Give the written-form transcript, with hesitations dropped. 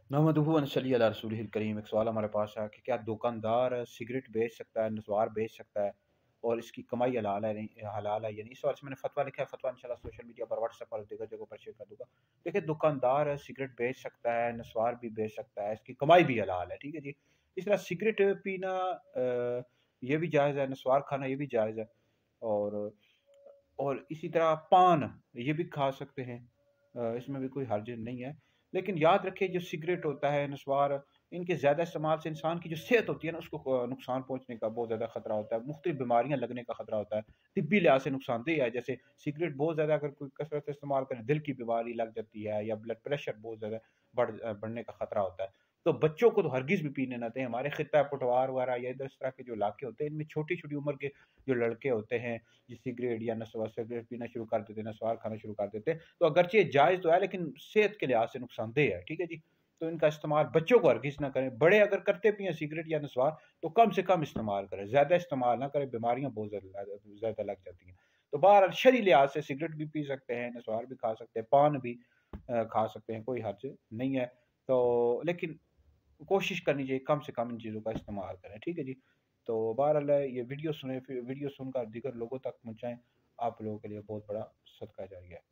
नहमदुहु व नसल्ली अला रसूलिहिल करीम। एक सवाल हमारे पास है कि क्या दुकानदार सिगरेट बेच सकता है, नस्वार बेच सकता है और इसकी कमाई हलाल है नहीं हलाल है या नहीं? इस सवाल से मैंने फतवा लिखा है। फतवा इंशाल्लाह सोशल मीडिया पर, व्हाट्सएप पर, दीगर जगहों पर शेयर कर दूँगा। देखिए, दुकानदार सिगरेट बेच सकता है, नस्वार भी बेच सकता है, इसकी कमाई भी हलाल है, ठीक है जी। इस तरह सिगरेट पीना ये भी जायज़ है, नस्वार खाना ये भी जायज़ है। और इसी तरह पान ये भी खा सकते हैं। इसमें भी कोई हर्ज नहीं है। लेकिन याद रखें, जो सिगरेट होता है, नस्वार, इनके ज़्यादा इस्तेमाल से इंसान की जो सेहत होती है ना, उसको नुकसान पहुँचने का बहुत ज़्यादा खतरा होता है। मुख्तलिफ बीमारियाँ लगने का खतरा होता है। तिब्बी लिहाज से नुकसानदेह है। जैसे सिगरेट बहुत ज़्यादा अगर कोई कसरत से इस्तेमाल करे, दिल की बीमारी लग जाती है या ब्लड प्रेशर बहुत ज़्यादा बढ़ने का खतरा होता है। तो बच्चों को तो हरगिज़ भी पीने ना दें। हमारे खित्ता पुटवार वगैरह या इधर इस तरह के जो इलाके होते हैं, इनमें छोटी-छोटी उम्र के जो लड़के होते हैं, ये सिगरेट या सिगरेट पीना शुरू कर देते हैं, नस्वार खाना शुरू कर देते हैं। तो अगरचे जायज़ तो है, लेकिन सेहत के लिहाज से नुकसानदेह है, ठीक है जी? तो इनका इस्तेमाल बच्चों को हरगिज़ ना करें। बड़े अगर करते भी हैं सिगरेट या नस्वार, तो कम से कम इस्तेमाल करें, ज़्यादा इस्तेमाल ना करें, बीमारियाँ बहुत ज़्यादा लग जाती हैं। तो बहरहाल शरई लिहाज से सिगरेट भी पी सकते हैं, नस्वार भी खा सकते हैं, पान भी खा सकते हैं, कोई हर्ज नहीं है। तो लेकिन कोशिश करनी चाहिए कम से कम इन चीज़ों का इस्तेमाल करें, ठीक है जी? तो बहरहाल ये वीडियो सुने, फिर वीडियो सुनकर दीगर लोगों तक पहुँचाएँ, आप लोगों के लिए बहुत बड़ा सदका जारिया है।